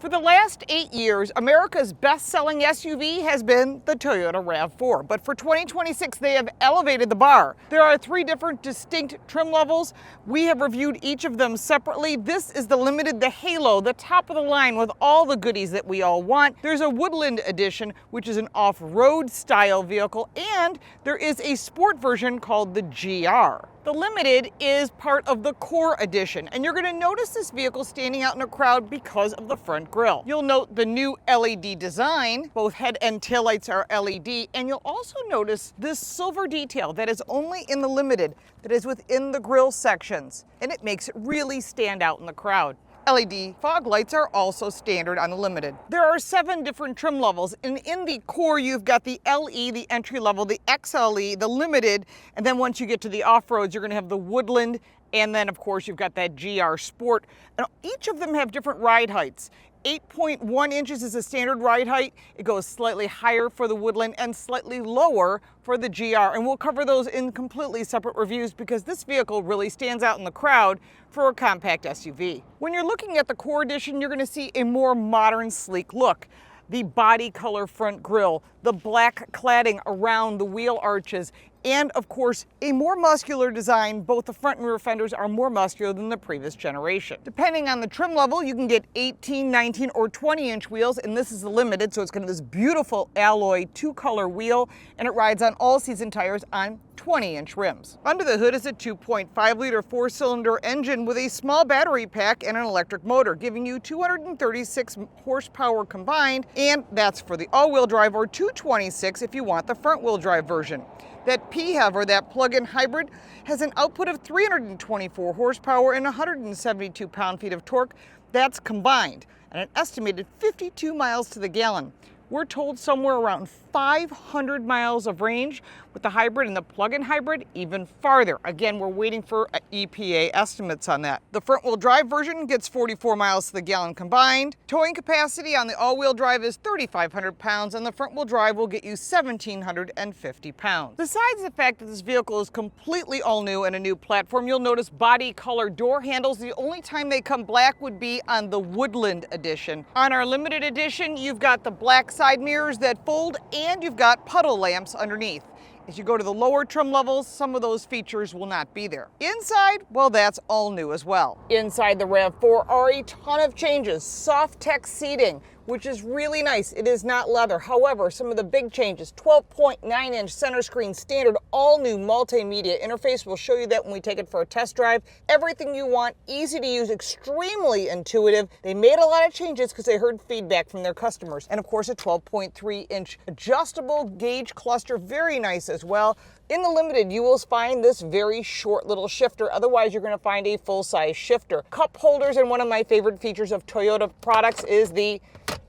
For the last 8 years, America's best-selling SUV has been the Toyota RAV4, but for 2026, they have elevated the bar. There are 3 different distinct trim levels. We have reviewed each of them separately. This is the Limited, the Halo, the top of the line with all the goodies that we all want. There's a Woodland edition, which is an off-road style vehicle, and there is a sport version called the GR. The Limited is part of the Core Edition, and you're going to notice this vehicle standing out in a crowd because of the front grille. You'll note the new LED design, both head and taillights are LED, and you'll also notice this silver detail that is only in the Limited, that is within the grille sections, and it makes it really stand out in the crowd. LED fog lights are also standard on the Limited. There are 7 different trim levels, and in the Core you've got the LE, the entry level, the XLE, the Limited, and then once you get to the off-roads you're going to have the Woodland, and then of course you've got that GR Sport. And each of them have different ride heights. 8.1 inches is a standard ride height. It goes slightly higher for the Woodland and slightly lower for the GR. And we'll cover those in completely separate reviews because this vehicle really stands out in the crowd for a compact SUV. When you're looking at the Core Edition, you're going to see a more modern, sleek look. The body color front grille, the black cladding around the wheel arches, and of course, a more muscular design. Both the front and rear fenders are more muscular than the previous generation. Depending on the trim level, you can get 18, 19, or 20-inch wheels, and this is the Limited, so it's got this beautiful alloy 2-color wheel, and it rides on all-season tires on 20-inch rims. Under the hood is a 2.5-liter 4-cylinder engine with a small battery pack and an electric motor, giving you 236 horsepower combined, and that's for the all-wheel drive, or 226 if you want the front-wheel drive version. That PHEV, or that plug-in hybrid, has an output of 324 horsepower and 172 pound-feet of torque. That's combined, and an estimated 52 miles to the gallon. We're told somewhere around 500 miles of range with the hybrid, and the plug-in hybrid even farther. Again, we're waiting for EPA estimates on that. The front-wheel drive version gets 44 miles to the gallon combined. Towing capacity on the all-wheel drive is 3,500 pounds, and the front-wheel drive will get you 1,750 pounds. Besides the fact that this vehicle is completely all new and a new platform, you'll notice body color door handles. The only time they come black would be on the Woodland edition. On our Limited edition, you've got the black side mirrors that fold, and you've got puddle lamps underneath. As you go to the lower trim levels, some of those features will not be there. Inside, well, that's all new as well. Inside the RAV4 are a ton of changes. Soft tech seating, which is really nice. It is not leather. However, some of the big changes: 12.9-inch center screen, standard all-new multimedia interface. We'll show you that when we take it for a test drive. Everything you want, easy to use, extremely intuitive. They made a lot of changes because they heard feedback from their customers. And of course, a 12.3-inch adjustable gauge cluster, very nice as well. In the Limited, you will find this very short little shifter. Otherwise, you're going to find a full-size shifter. Cup holders, and one of my favorite features of Toyota products is the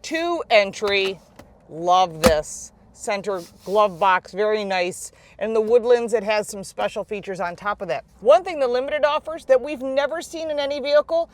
2-entry, love this, center glove box, very nice. And the Woodlands, it has some special features on top of that. One thing the Limited offers that we've never seen in any vehicle: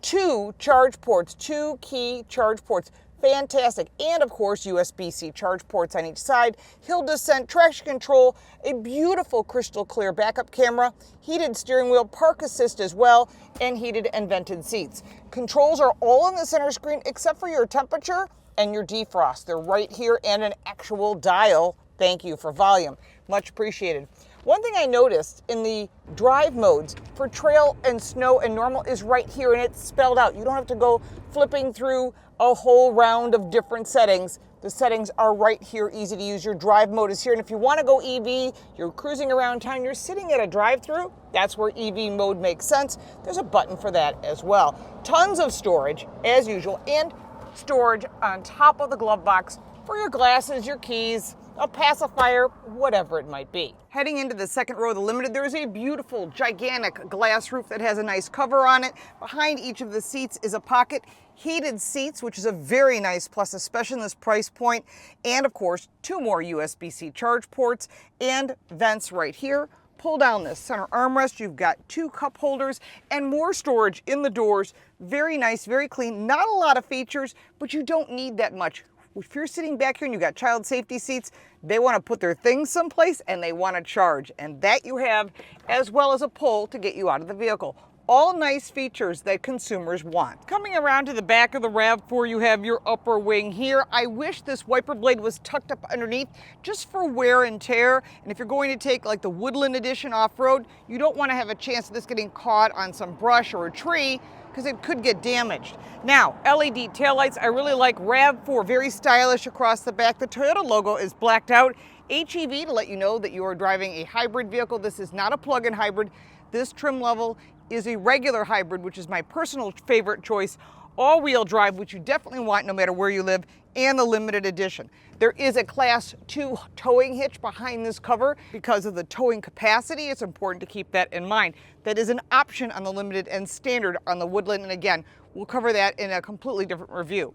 2 charge ports, 2 key charge ports. Fantastic. And of course, USB-C charge ports on each side, hill descent, traction control, a beautiful crystal clear backup camera, heated steering wheel, park assist as well, and heated and vented seats. Controls are all in the center screen except for your temperature and your defrost. They're right here, and an actual dial. Thank you for volume. Much appreciated. One thing I noticed in the drive modes for trail and snow and normal is right here, and it's spelled out. You don't have to go flipping through a whole round of different settings. The settings are right here, easy to use. Your drive mode is here, and if you want to go EV, you're cruising around town, you're sitting at a drive-through, that's where EV mode makes sense. There's a button for that as well. Tons of storage, as usual, and storage on top of the glove box for your glasses, your keys, a pacifier, whatever it might be. Heading into the second row of the Limited, there is a beautiful, gigantic glass roof that has a nice cover on it. Behind each of the seats is a pocket. Heated seats, which is a very nice plus, especially in this price point. And of course, 2 more USB-C charge ports and vents right here. Pull down this center armrest, you've got 2 cup holders and more storage in the doors. Very nice, very clean. Not a lot of features, but you don't need that much. If you're sitting back here and you've got child safety seats, they want to put their things someplace and they want to charge. And that you have, as well as a pull to get you out of the vehicle. All nice features that consumers want. Coming around to the back of the RAV4, you have your upper wing here. I wish this wiper blade was tucked up underneath just for wear and tear. And if you're going to take like the Woodland edition off-road, you don't want to have a chance of this getting caught on some brush or a tree because it could get damaged. Now, LED taillights, I really like RAV4, very stylish across the back. The Toyota logo is blacked out. HEV to let you know that you are driving a hybrid vehicle. This is not a plug-in hybrid. This trim level is a regular hybrid, which is my personal favorite choice, all-wheel drive, which you definitely want no matter where you live, and the limited edition. There is a Class 2 towing hitch behind this cover because of the towing capacity. It's important to keep that in mind. That is an option on the limited and standard on the Woodland, and again, we'll cover that in a completely different review.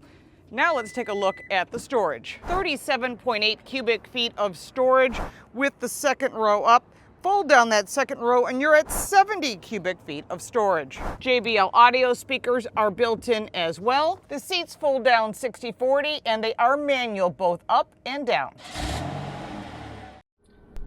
Now let's take a look at the storage. 37.8 cubic feet of storage with the second row up. Fold down that second row and you're at 70 cubic feet of storage. JBL audio speakers are built in as well. The seats fold down 60/40 and they are manual both up and down.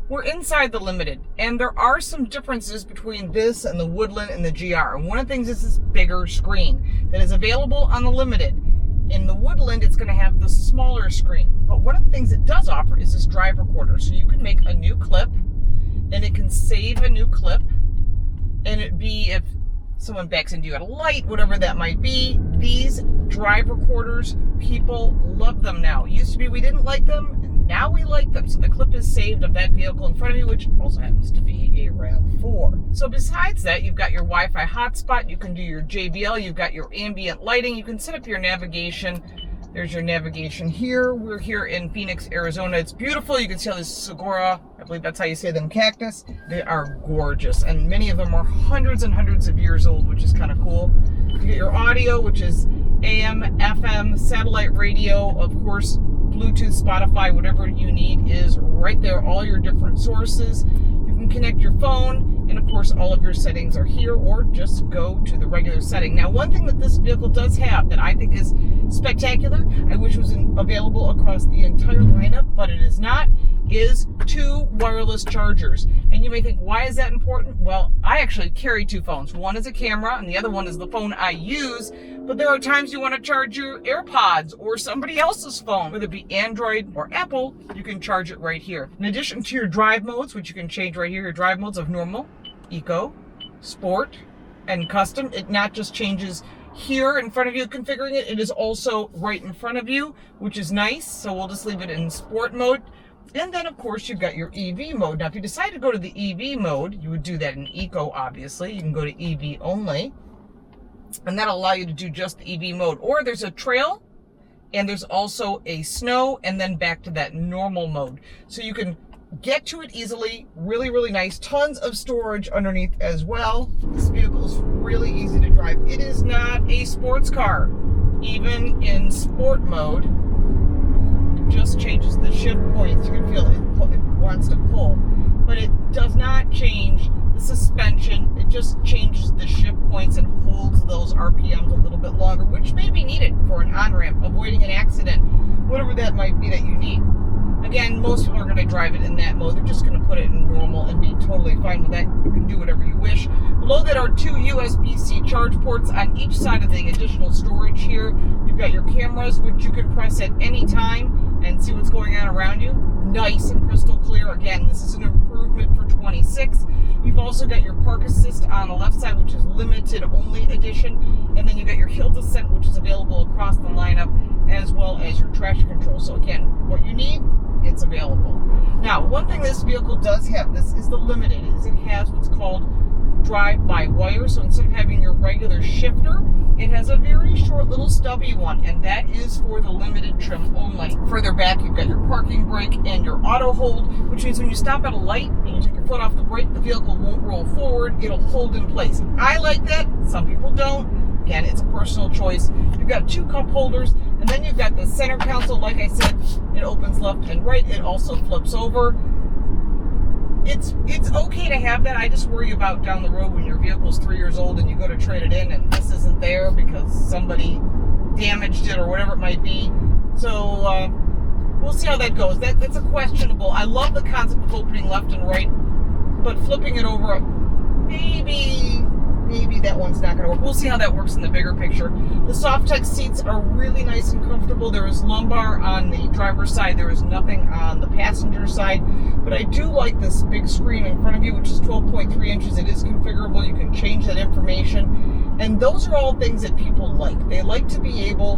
We're inside the Limited, and there are some differences between this and the Woodland and the GR. And one of the things is this bigger screen that is available on the Limited. In the Woodland, it's going to have the smaller screen. But one of the things it does offer is this drive recorder. So you can make a new clip, and it can save a new clip, and it'd be if someone backs into you at a light, whatever that might be. These drive recorders, people love them now. It used to be we didn't like them, and now we like them. So the clip is saved of that vehicle in front of you, which also happens to be a RAV4. So besides that, you've got your Wi-Fi hotspot, you can do your JBL, you've got your ambient lighting, you can set up your navigation. There's your navigation here. We're here in Phoenix, Arizona. It's beautiful. You can see all this saguaro, I believe that's how you say them, cactus. They are gorgeous, and many of them are hundreds and hundreds of years old, which is kind of cool. You get your audio, which is AM, FM, satellite radio, of course, Bluetooth, Spotify, whatever you need is right there. All your different sources. You can connect your phone. And of course, all of your settings are here, or just go to the regular setting. Now, one thing that this vehicle does have that I think is spectacular, I wish was available across the entire lineup, but it is not, is 2 wireless chargers. And you may think, why is that important? Well, I actually carry 2 phones. One is a camera, and the other one is the phone I use. But there are times you want to charge your AirPods or somebody else's phone, whether it be Android or Apple, you can charge it right here. In addition to your drive modes, which you can change right here, your drive modes of normal, eco, sport, and custom. It not just changes here in front of you configuring it, it is also right in front of you, which is nice. So we'll just leave it in sport mode. And then of course you've got your EV mode. Now if you decide to go to the EV mode, you would do that in eco, obviously. You can go to EV only, and that'll allow you to do just the EV mode. Or there's a trail, and there's also a snow, and then back to that normal mode. So you can get to it easily. Really, really nice. Tons of storage underneath as well. This vehicle is really easy to drive. It is not a sports car. Even in sport mode, it just changes the shift points. You can feel it wants to pull, but it does not change the suspension. It just changes the shift points and holds those RPMs a little bit longer, which may be needed for an on-ramp, avoiding an accident, whatever that might be that you need. Again, most people are going to drive it in that mode. They're just going to put it in normal and be totally fine with that. You can do whatever you wish. Below that are 2 USB-C charge ports on each side of the additional storage here. You've got your cameras, which you can press at any time and see what's going on around you. Nice and crystal clear. Again, this is an improvement for 26. You've also got your park assist on the left side, which is limited only edition. And then you got your hill descent, which is available across the lineup, as well as your traction control. So again, what you need, it's available. Now, one thing this vehicle does have, this is the Limited, is it has what's called drive-by-wire. So instead of having your regular shifter, it has a very short little stubby one, and that is for the Limited trim only. Further back, you've got your parking brake and your auto hold, which means when you stop at a light and you take your foot off the brake, the vehicle won't roll forward, it'll hold in place. I like that, some people don't. Again, it's a personal choice. You've got 2 cup holders, and then you've got the center console. Like I said, it opens left and right. It also flips over. It's okay to have that. I just worry about down the road when your vehicle's 3 years old and you go to trade it in and this isn't there because somebody damaged it or whatever it might be. So we'll see how that goes. That's a questionable. I love the concept of opening left and right, but flipping it over, maybe maybe that one's not going to work. We'll see how that works in the bigger picture. The Softex seats are really nice and comfortable. There is lumbar on the driver's side. There is nothing on the passenger side. But I do like this big screen in front of you, which is 12.3 inches. It is configurable. You can change that information. And those are all things that people like. They like to be able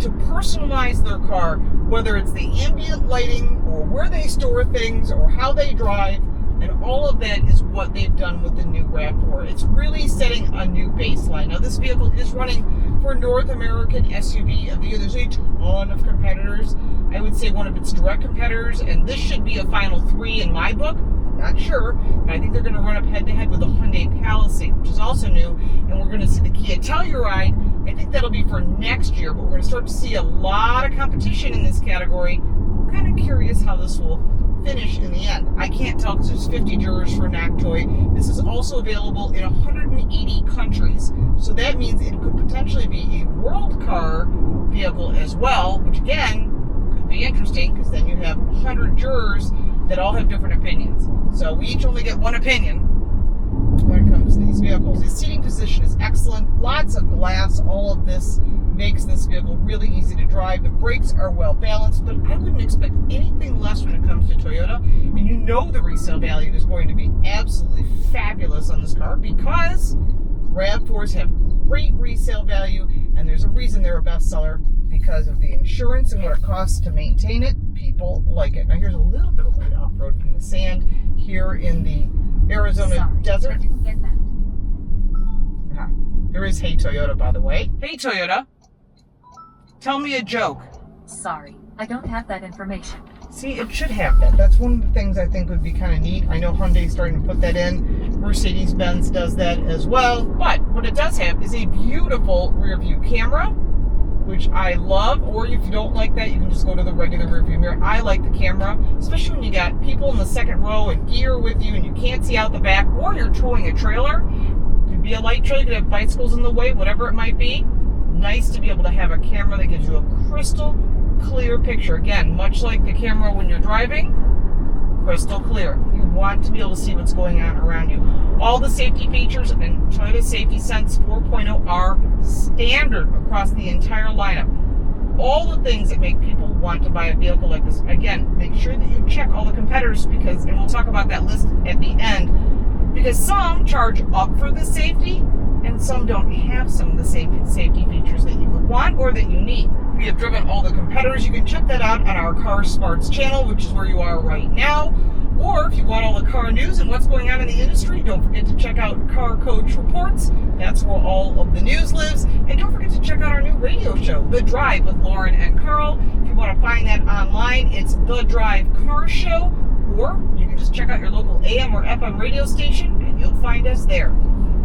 to personalize their car, whether it's the ambient lighting or where they store things or how they drive. And all of that is what they've done with the new RAV4. It's really setting a new baseline. Now, this vehicle is running for North American SUV of the year. There's a ton of competitors. I would say one of its direct competitors, and this should be a final 3 in my book. Not sure, but I think they're going to run up head-to-head with the Hyundai Palisade, which is also new, and we're going to see the Kia Telluride. I think that'll be for next year, but we're going to start to see a lot of competition in this category. I'm kind of curious how this will finish in the end. I can't tell because there's 50 jurors for NACTOY. This is also available in 180 countries. So that means it could potentially be a world car vehicle as well, which again, could be interesting because then you have 100 jurors that all have different opinions. So we each only get one opinion when it comes to these vehicles. The seating position is excellent. Lots of glass. All of this makes this vehicle really easy to drive. The brakes are well balanced, but I wouldn't expect anything less when it comes to Toyota. And you know the resale value is going to be absolutely fabulous on this car because RAV4s have great resale value, and there's a reason they're a bestseller because of the insurance and what it costs to maintain it. People like it. Now here's a little bit of light off-road from the sand here in the Arizona desert. I didn't get that. There is Hey Toyota, by the way. Hey Toyota, tell me a joke. Sorry, I don't have that information. See, it should have that. That's one of the things I think would be kind of neat. I know Hyundai's starting to put that in. Mercedes-Benz does that as well. But what it does have is a beautiful rear view camera, which I love. Or if you don't like that, you can just go to the regular rear view mirror. I like the camera, especially when you got people in the second row and gear with you and you can't see out the back, or you're towing a trailer. Could be a light trailer, you could have bicycles in the way, whatever it might be. Nice to be able to have a camera that gives you a crystal clear picture. Again, much like the camera when you're driving, crystal clear. You want to be able to see what's going on around you. All the safety features and Toyota Safety Sense 4.0 are standard across the entire lineup. All the things that make people want to buy a vehicle like this. Again, make sure that you check all the competitors because, and we'll talk about that list at the end, because some charge up for the safety and some don't have some of the same safety features that you would want or that you need. We have driven all the competitors. You can check that out on our Car Smarts channel, which is where you are right now. Or if you want all the car news and what's going on in the industry, don't forget to check out Car Coach Reports. That's where all of the news lives. And don't forget to check out our new radio show, The Drive with Lauren and Carl. If you want to find that online, it's The Drive Car Show. Or you can just check out your local AM or FM radio station and you'll find us there.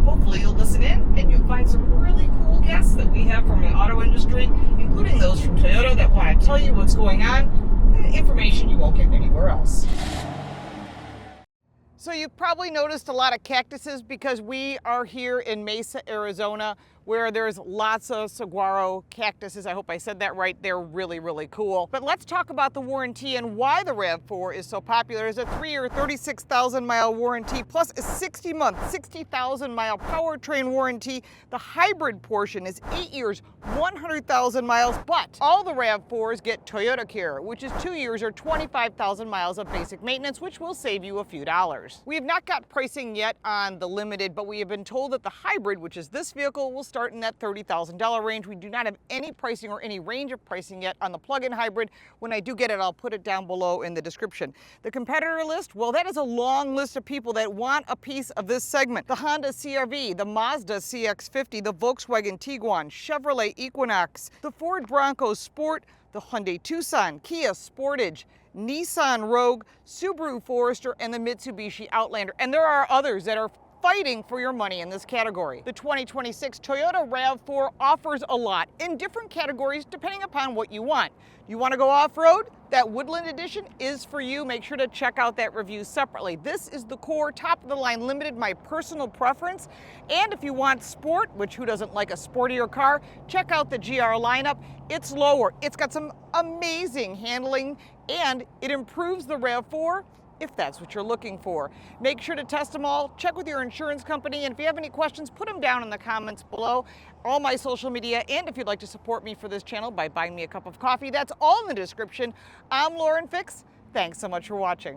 Hopefully you'll listen in and you'll find some really cool guests that we have from the auto industry, including those from Toyota that want to tell you what's going on, information you won't get anywhere else. So you've probably noticed a lot of cactuses because we are here in Mesa, Arizona, where there's lots of saguaro cactuses. I hope I said that right. They're really, really cool. But let's talk about the warranty and why the RAV4 is so popular. It's a 3-year, 36,000-mile warranty, plus a 60-month, 60,000-mile powertrain warranty. The hybrid portion is 8 years, 100,000 miles, but all the RAV4s get Toyota Care, which is 2 years or 25,000 miles of basic maintenance, which will save you a few dollars. We have not got pricing yet on the Limited, but we have been told that the hybrid, which is this vehicle, will start in that $30,000 range. We do not have any pricing or any range of pricing yet on the plug-in hybrid. When I do get it, I'll put it down below in the description. The competitor list, well, that is a long list of people that want a piece of this segment. The Honda CR-V, the Mazda CX-50, the Volkswagen Tiguan, Chevrolet Equinox, the Ford Bronco Sport, the Hyundai Tucson, Kia Sportage, Nissan Rogue, Subaru Forester, and the Mitsubishi Outlander. And there are others that are fighting for your money in this category. The 2026 Toyota RAV4 offers a lot in different categories depending upon what you want. You want to go off-road? That Woodland Edition is for you. Make sure to check out that review separately. This is the core, top-of-the-line Limited, my personal preference. And if you want sport, which who doesn't like a sportier car, check out the GR lineup. It's lower. It's got some amazing handling, and it improves the RAV4 if that's what you're looking for. Make sure to test them all, check with your insurance company, and if you have any questions, put them down in the comments below. All my social media, and if you'd like to support me for this channel by buying me a cup of coffee, that's all in the description. I'm LaurenFix. Thanks so much for watching.